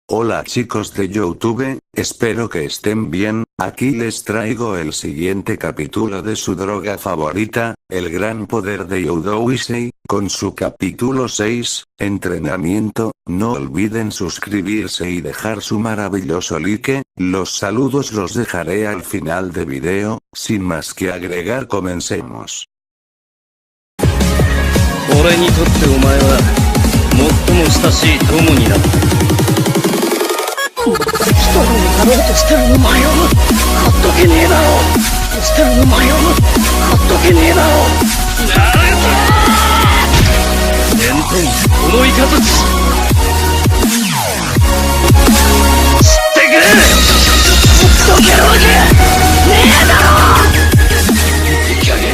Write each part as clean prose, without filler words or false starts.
Hola chicos de YouTube, espero que estén bien. Aquí les traigo el siguiente capítulo de su droga favorita, el gran poder de Youdo Issei, con su capítulo 6, entrenamiento. No olviden suscribirse y dejar su maravilloso like. Los saludos los dejaré al final de video. Sin más que agregar, comencemos. 俺にとってお前は最も親しい友になった。一人になろうとしてるお前をほっとけねえだろう。してるお前をほっとけねえだろう。なるほど。伝統このイカズチ知ってくれ。ほっとけるわけねえだろう。いい加減。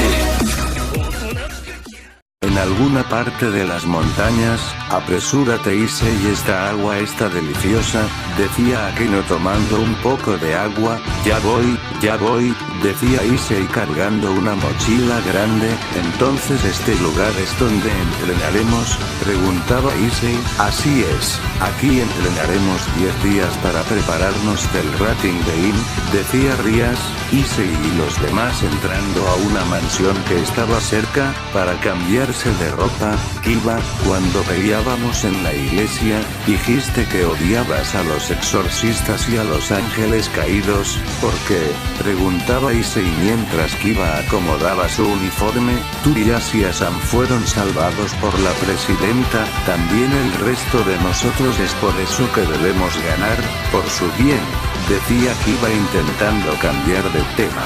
En alguna parte de las montañas, apresúrate Issei, esta agua está deliciosa, decía Akeno tomando un poco de agua. Ya voy, decía Issei cargando una mochila grande. Entonces este lugar es donde entrenaremos, preguntaba Issei. Así es, aquí entrenaremos 10 días para prepararnos del rating de In, decía Rías. Issei y los demás entrando a una mansión que estaba cerca, para cambiarse de ropa. Kiba, cuando peleábamos en la iglesia, dijiste que odiabas a los exorcistas y a los ángeles caídos. ¿Por qué?, preguntaba Issei mientras Kiba acomodaba su uniforme. Tú y Asia-san fueron salvados por la presidenta, también el resto de nosotros, es por eso que debemos ganar, por su bien, decía Kiba intentando cambiar de tema.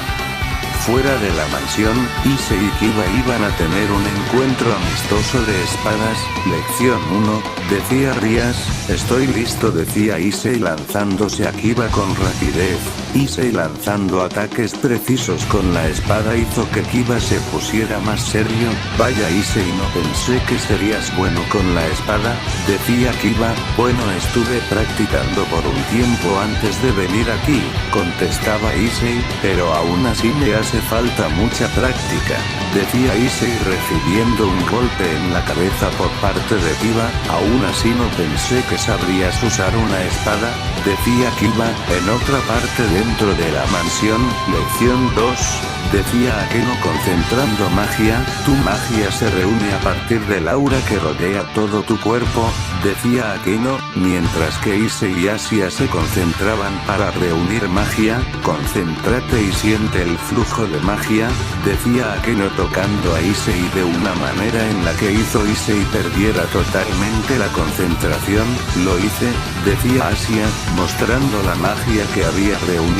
Fuera de la mansión, Issei y Kiba iban a tener un encuentro amistoso de espadas. Lección 1, decía Rías. Estoy listo, decía Issei lanzándose a Kiba con rapidez. Issei lanzando ataques precisos con la espada hizo que Kiba se pusiera más serio. Vaya Issei, no pensé que serías bueno con la espada, decía Kiba. Bueno, estuve practicando por un tiempo antes de venir aquí, contestaba Issei, pero aún así me hace falta mucha práctica, decía Issei recibiendo un golpe en la cabeza por parte de Kiba. Aún así no pensé que sabrías usar una espada, decía Kiba. En otra parte dentro de la mansión, lección 2, decía Akeno concentrando magia. Tu magia se reúne a partir del aura que rodea todo tu cuerpo, decía Akeno, mientras que Issei y Asia se concentraban para reunir magia. Concéntrate y siente el flujo de magia, decía Akeno tocando a Issei de una manera en la que hizo Issei perdiera totalmente la concentración. Lo hice, decía Asia, mostrando la magia que había reunido.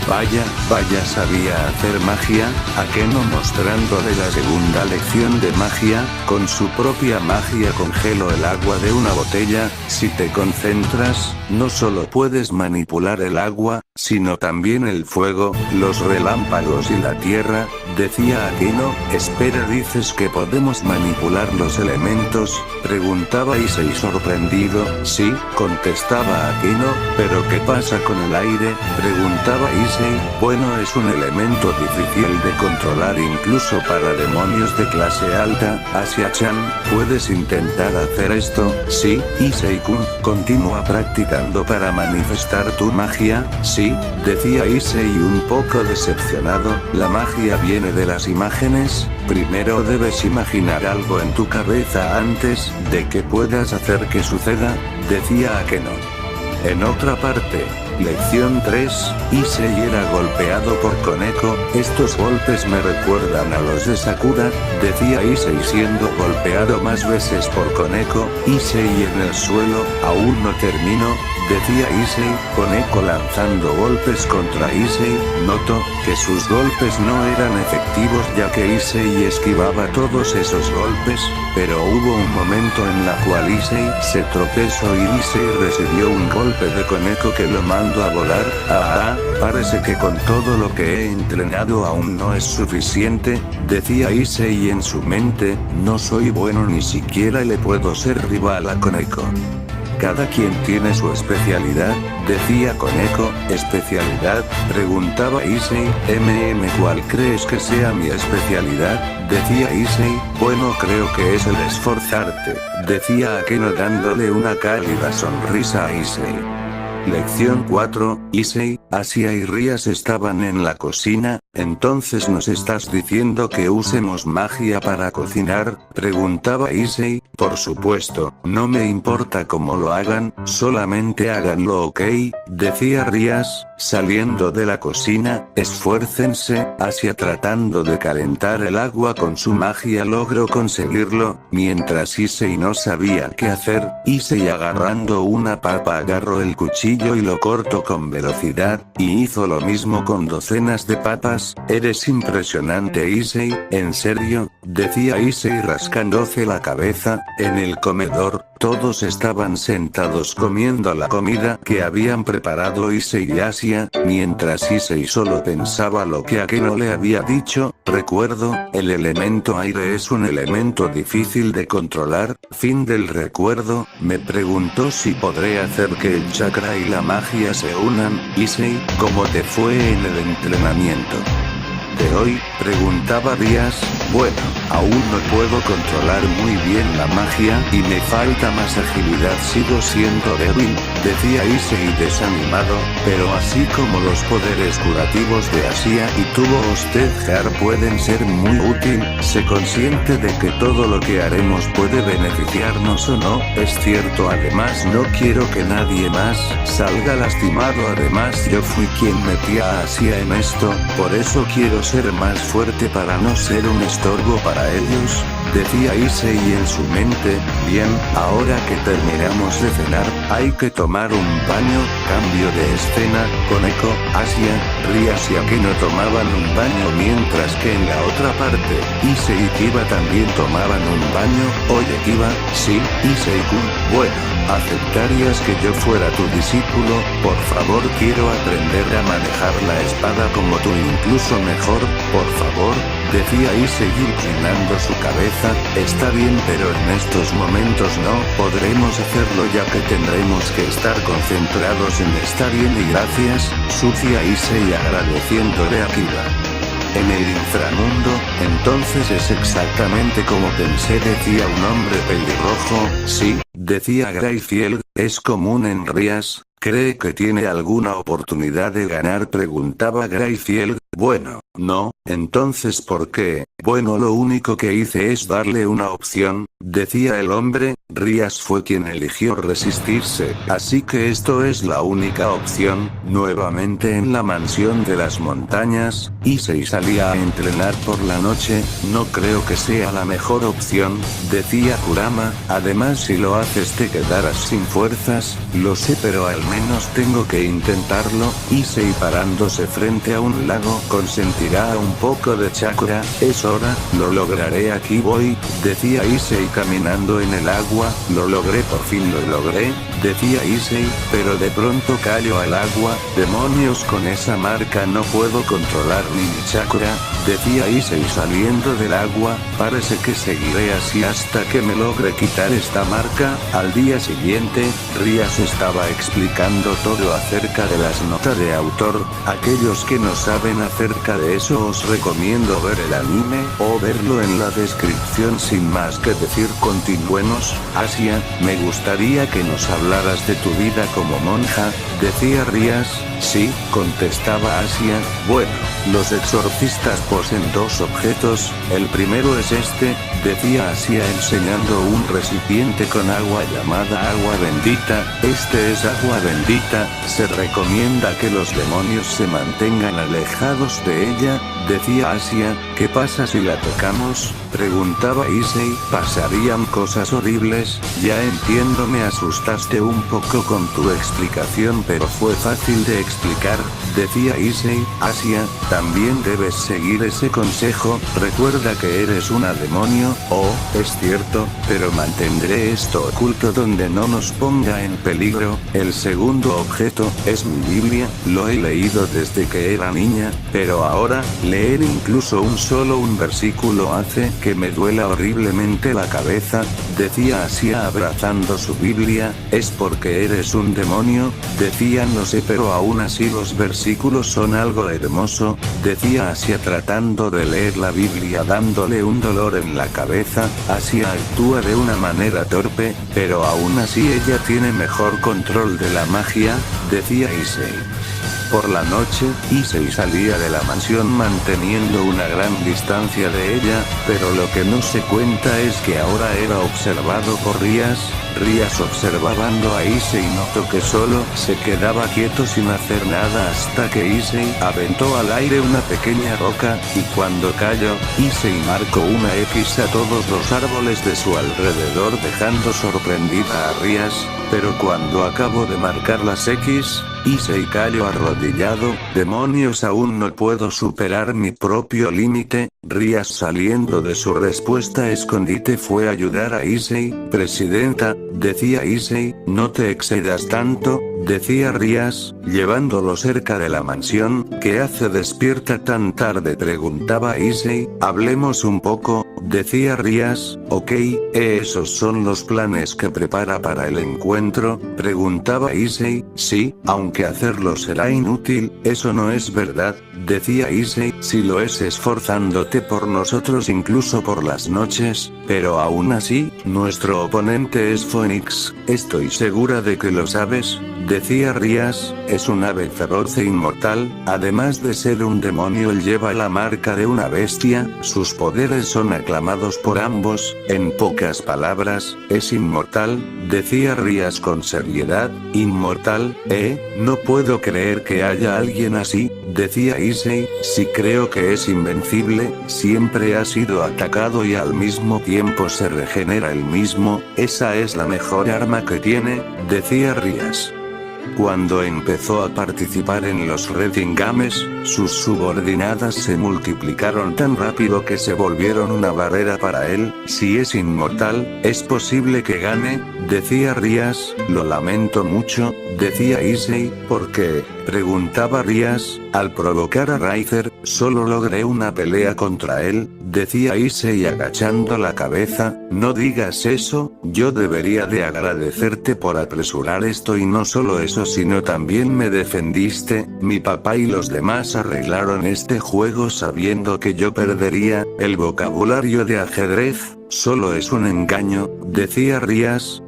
Vaya, sabía hacer magia. Akeno mostrándole la segunda lección de magia. Con su propia magia congeló el agua de una botella. Si te concentras, no solo puedes manipular el agua, sino también el fuego, los relámpagos y la tierra, decía Akeno. Espera, ¿dices que podemos manipular los elementos?, preguntaba Issei sorprendido. Sí, contestaba Akeno. ¿Pero qué pasa con el aire?, preguntaba Issei. Bueno, es un elemento difícil de controlar incluso para demonios de clase alta. Asia-chan, ¿puedes intentar hacer esto? Sí, Issei-kun, continúa practicando para manifestar tu magia. Sí, decía Issei un poco decepcionado. La magia viene de las imágenes. Primero debes imaginar algo en tu cabeza antes de que puedas hacer que suceda, decía Akeno. En otra parte, lección 3, Issei era golpeado por Koneko. Estos golpes me recuerdan a los de Sakura, decía Issei siendo golpeado más veces por Koneko. Issei en el suelo, aún no termino, decía Issei. Koneko lanzando golpes contra Issei. Noto que sus golpes no eran efectivos ya que Issei esquivaba todos esos golpes, pero hubo un momento en la cual Issei se tropezó y Issei recibió un golpe de Koneko que lo mandó a volar. Parece que con todo lo que he entrenado aún no es suficiente, decía Issei en su mente. No soy bueno, ni siquiera le puedo ser rival a Koneko. Cada quien tiene su especialidad, decía Koneko. ¿Especialidad?, preguntaba Issei. ¿Cuál crees que sea mi especialidad?, decía Issei. Bueno, creo que es el esforzarte, decía Akeno dándole una cálida sonrisa a Issei. Lección 4, Issei, Asia y Rías estaban en la cocina. ¿Entonces nos estás diciendo que usemos magia para cocinar?, preguntaba Issei. Por supuesto, no me importa cómo lo hagan, solamente háganlo, ¿ok?, decía Rías, saliendo de la cocina. Esfuércense. Asia, tratando de calentar el agua con su magia, logró conseguirlo, mientras Issei no sabía qué hacer. Issei, agarrando una papa, agarró el cuchillo y lo cortó con velocidad, y hizo lo mismo con docenas de papas. Eres impresionante, Issei. ¿En serio?, decía Issei rascándose la cabeza. En el comedor, todos estaban sentados comiendo la comida que habían preparado Issei y Asia, mientras Issei solo pensaba lo que Akeno le había dicho. Recuerdo, el elemento aire es un elemento difícil de controlar. Fin del recuerdo. Me preguntó si podré hacer que el chakra y la magia se unan. Issei, ¿cómo te fue en el entrenamiento de hoy?, preguntaba Rías. Bueno, aún no puedo controlar muy bien la magia, y me falta más agilidad, sigo siendo débil, decía Issei desanimado, pero así como los poderes curativos de Asia y tuvo usted Har pueden ser muy útil, sé consciente de que todo lo que haremos puede beneficiarnos o no, es cierto. Además, no quiero que nadie más salga lastimado. Además, yo fui quien metí a Asia en esto, por eso quiero ser más fuerte para no ser un estorbo para ellos, decía Issei en su mente. Bien, ahora que terminamos de cenar, hay que tomar un baño. Cambio de escena. Koneko, Asia, Rías y Akeno tomaban un baño, mientras que en la otra parte, Issei y Kiba también tomaban un baño. Oye Kiba, sí, Issei-kun, bueno, ¿aceptarías que yo fuera tu discípulo? Por favor, quiero aprender a manejar la espada como tú, incluso mejor, por favor, decía Issei inclinando su cabeza. Está bien, pero en estos momentos no podremos hacerlo, ya que tendremos que estar concentrados en estar bien. Y gracias, sucia Issei agradeciéndole a Kiba. En el inframundo, entonces es exactamente como pensé, decía un hombre pelirrojo. Sí, decía Grayfield, es común en Rías. ¿Cree que tiene alguna oportunidad de ganar?, preguntaba Grayfield. Bueno, no, entonces ¿por qué? Bueno, lo único que hice es darle una opción, decía el hombre. Rías fue quien eligió resistirse, así que esto es la única opción. Nuevamente en la mansión de las montañas, Issei salía a entrenar por la noche. No creo que sea la mejor opción, decía Kurama. Además, si lo haces te quedarás sin fuerzas. Lo sé, pero al menos tengo que intentarlo. Issei, parándose frente a un lago, consentirá un poco de chakra. Es hora, lo lograré, aquí voy, decía Issei caminando en el agua. Lo logré, por fin lo logré, decía Issei, pero de pronto cayó al agua. Demonios, con esa marca no puedo controlar ni mi chakra, decía Issei saliendo del agua. Parece que seguiré así hasta que me logre quitar esta marca. Al día siguiente, Rías estaba explicando todo acerca de las notas de autor. Aquellos que no saben acerca de eso, os recomiendo ver el anime, o verlo en la descripción. Sin más que decir, continuemos. Asia, me gustaría que nos hablaras de tu vida como monja, decía Rías. Sí, contestaba Asia. Bueno, los exorcistas poseen dos objetos, el primero es este, decía Asia enseñando un recipiente con agua llamada agua bendita. Este es agua bendita, se recomienda que los demonios se mantengan alejados de ella, decía Asia. ¿Qué pasa si la tocamos?, preguntaba Issei. Pasarían cosas horribles. Ya entiendo, me asustaste un poco con tu explicación, pero fue fácil de explicar, decía Issei. Asia, también debes seguir ese consejo, recuerda que eres una demonio. Oh, es cierto, pero mantendré esto oculto donde no nos ponga en peligro. El segundo objeto es mi Biblia, lo he leído desde que era niña, pero ahora, leer incluso un versículo hace que me duela horriblemente la cabeza, decía Asia abrazando su Biblia, es porque eres un demonio, decía no sé pero aún así los versículos son algo hermoso, decía Asia tratando de leer la Biblia dándole un dolor en la cabeza, Asia actúa de una manera torpe, pero aún así ella tiene mejor control de la magia, decía Issei. Por la noche, Issei salía de la mansión manteniendo una gran distancia de ella, pero lo que no se cuenta es que ahora era observado por Rías observando a Issei notó que solo se quedaba quieto sin hacer nada hasta que Issei aventó al aire una pequeña roca, y cuando cayó, Issei marcó una X a todos los árboles de su alrededor dejando sorprendida a Rías, pero cuando acabó de marcar las X, Issei cayó arrodillado, demonios aún no puedo superar mi propio límite, Rías saliendo de su respuesta escondite fue a ayudar a Issei, presidenta, decía Issei, no te excedas tanto, decía Rías, llevándolo cerca de la mansión, ¿qué hace despierta tan tarde? Preguntaba Issei, hablemos un poco, decía Rías, ok, ¿esos son los planes que prepara para el encuentro? Preguntaba Issei, sí, aunque hacerlo será inútil, eso no es verdad, decía Issei, si lo es esforzándote por nosotros incluso por las noches, pero aún así, nuestro oponente es Phoenix, estoy segura de que lo sabes, decía Rías, es un ave feroz e inmortal, además de ser un demonio él lleva la marca de una bestia, sus poderes son aclamados por ambos, en pocas palabras, es inmortal, decía Rías con seriedad, inmortal, no puedo creer que haya alguien así, decía Issei, si creo que es invencible, siempre ha sido atacado y al mismo tiempo se regenera él mismo, esa es la mejor arma que tiene, decía Rías. Cuando empezó a participar en los Reading Games, sus subordinadas se multiplicaron tan rápido que se volvieron una barrera para él, si es inmortal, es posible que gane, decía Rías, lo lamento mucho, decía Issei, ¿por qué? Preguntaba Rías, al provocar a Ryzer, solo logré una pelea contra él, decía Issei agachando la cabeza, no digas eso, yo debería de agradecerte por apresurar esto y no solo eso sino también me defendiste, mi papá y los demás arreglaron este juego sabiendo que yo perdería, el vocabulario de ajedrez, solo es un engaño, decía Rías,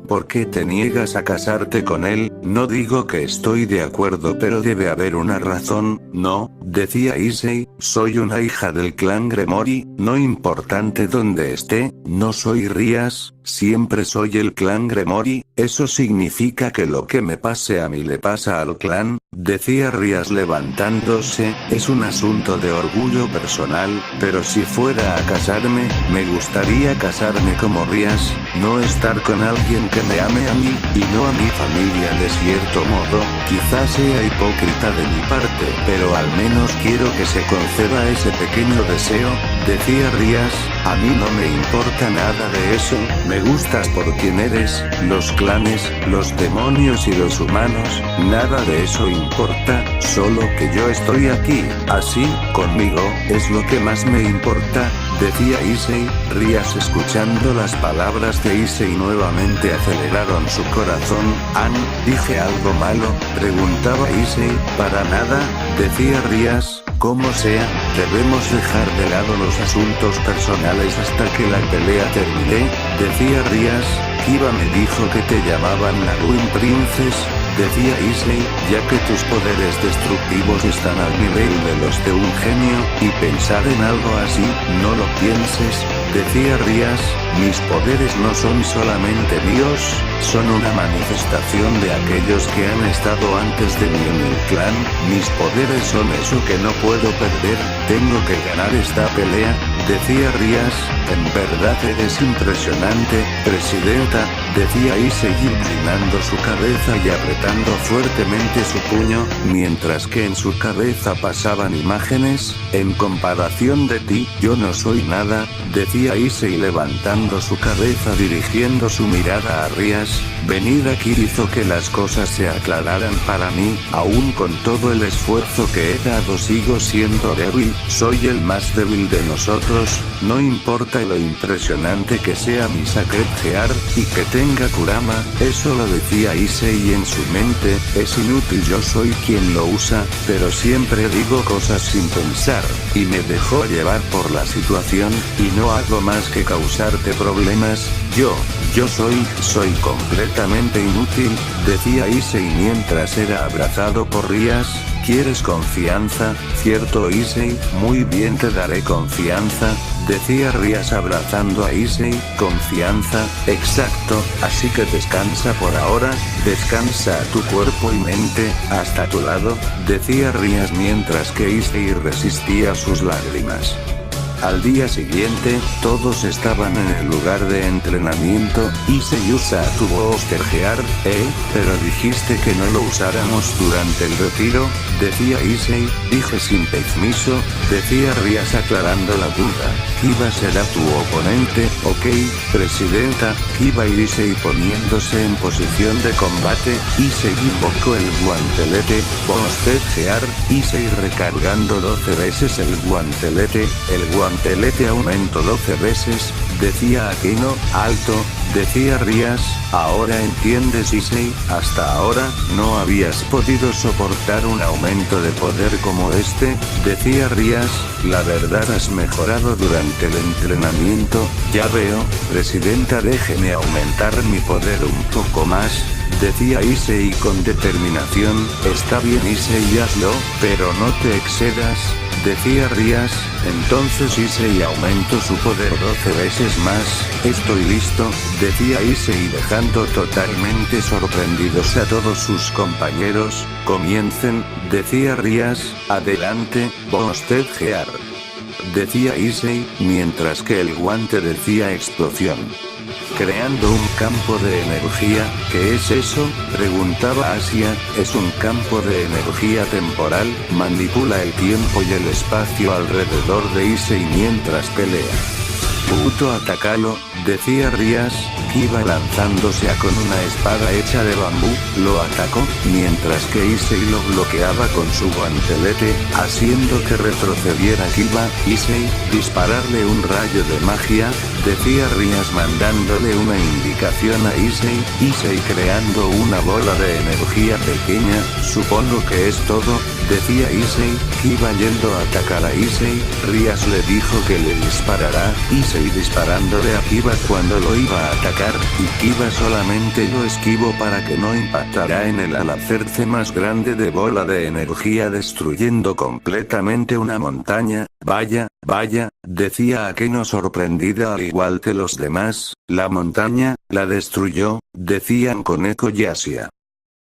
¿por qué te niegas a casarte con él? No digo que estoy de acuerdo pero debe haber una razón, ¿no? Decía Issei, soy una hija del clan Gremory, no importante donde esté, no soy Rías, siempre soy el clan Gremory, eso significa que lo que me pase a mí le pasa al clan, decía Rías levantándose, es un asunto de orgullo personal, pero si fuera a casarme, me gustaría casarme como Rías, no estar con alguien que me ame a mí, y no a mi familia de cierto modo, quizás sea hipócrita de mi parte, pero al menos quiero que se conceda ese pequeño deseo, decía Rías, a mí no me importa nada de eso, me gustas por quien eres, los clanes, los demonios y los humanos, nada de eso importa, solo que yo estoy aquí, así, conmigo, es lo que más me importa, decía Issei, Rías escuchando las palabras de Issei nuevamente aceleraron su corazón, ¿dije algo malo? Preguntaba Issei, para nada, decía Rías, como sea, debemos dejar de lado los asuntos personales hasta que la pelea termine, decía Rías, Kiba me dijo que te llamaban la Ruin Princess, decía Issei, ya que tus poderes destructivos están al nivel de los de un genio, y pensar en algo así, no lo pienses, decía Rías, mis poderes no son solamente míos, son una manifestación de aquellos que han estado antes de mí en el clan, mis poderes son eso que no puedo perder, tengo que ganar esta pelea, decía Rías, en verdad eres impresionante, presidenta, decía Issei inclinando su cabeza y apretando fuertemente su puño, mientras que en su cabeza pasaban imágenes, en comparación de ti, yo no soy nada, decía Issei levantando su cabeza dirigiendo su mirada a Rías, Venir aquí hizo que las cosas se aclararan para mí, aún con todo el esfuerzo que he dado sigo siendo débil, soy el más débil de nosotros, no importa lo impresionante que sea mi Sacred Gear, y que tenga Kurama, eso lo decía Issei en su mente, es inútil, yo soy quien lo usa, pero siempre digo cosas sin pensar, y me dejó llevar por la situación, y no hago más que causarte problemas, yo soy completamente inútil, decía Issei mientras era abrazado por Rias. ¿Quieres confianza, cierto Issei? Muy bien, te daré confianza, decía Rias abrazando a Issei. Confianza, exacto, así que descansa por ahora, descansa a tu cuerpo y mente, hasta tu lado, decía Rias mientras que Issei resistía sus lágrimas. Al día siguiente, todos estaban en el lugar de entrenamiento, Issei usa tu Booster Gear, pero dijiste que no lo usáramos durante el retiro, decía Issei, dije sin permiso, decía Rias aclarando la duda. Kiba será tu oponente, ok, presidenta, Kiba y Issei poniéndose en posición de combate, Issei invocó el guantelete, Booster Gear, Issei recargando 12 veces el guantelete aumentó 12 veces, decía Akino, alto, decía Rias, ahora entiendes Issei, hasta ahora, no habías podido soportar un aumento de poder como este, decía Rias, la verdad has mejorado durante el entrenamiento, ya veo, presidenta déjeme aumentar mi poder un poco más, decía Issei con determinación, está bien Issei hazlo, pero no te excedas, decía Rias, entonces Issei aumentó su poder 12 veces más, estoy listo, decía Issei dejando totalmente sorprendidos a todos sus compañeros, comiencen, decía Rias, adelante, Booster Gear. Decía Issei, mientras que el guante decía explosión. Creando un campo de energía, ¿qué es eso?, preguntaba Asia, es un campo de energía temporal, manipula el tiempo y el espacio alrededor de Issei mientras pelea. Puto atacalo, decía Rias, Kiba lanzándose con una espada hecha de bambú, lo atacó, mientras que Issei lo bloqueaba con su guantelete, haciendo que retrocediera Kiba. Issei, dispararle un rayo de magia, decía Rias mandándole una indicación a Issei, Issei creando una bola de energía pequeña, supongo que es todo, decía Issei, Kiba yendo a atacar a Issei, Rias le dijo que le disparará, Issei disparándole a Kiba cuando lo iba a atacar, y Kiba solamente lo esquivó para que no impactara en el alacerce más grande de bola de energía destruyendo completamente una montaña, vaya, decía Akeno sorprendida al igual que los demás, la montaña, la destruyó, decían Koneko y Asia.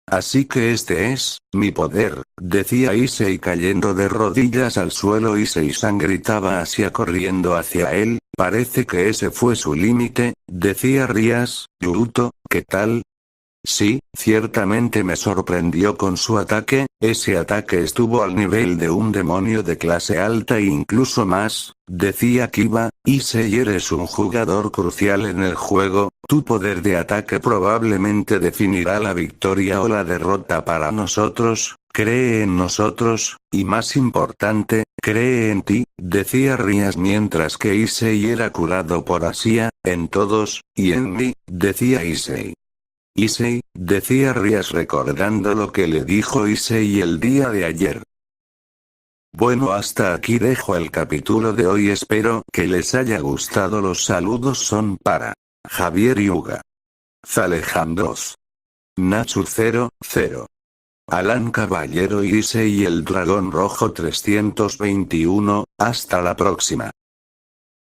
Así que este es, mi poder, decía Issei cayendo de rodillas al suelo. Issei-san gritaba Asia corriendo hacia él, parece que ese fue su límite, decía Rias, Yuto, ¿qué tal? Sí, ciertamente me sorprendió con su ataque, ese ataque estuvo al nivel de un demonio de clase alta e incluso más, decía Kiba, Issei eres un jugador crucial en el juego, tu poder de ataque probablemente definirá la victoria o la derrota para nosotros, cree en nosotros, y más importante, cree en ti, decía Rias mientras que Issei era curado por Asia, en todos, y en mí, decía Issei. Issei, decía Rias recordando lo que le dijo Issei el día de ayer. Bueno, hasta aquí dejo el capítulo de hoy, espero que les haya gustado. Los saludos son para Javier Yuga, Zalejandros, Nachu 00, Alan Caballero y Issei el Dragón Rojo 321, hasta la próxima.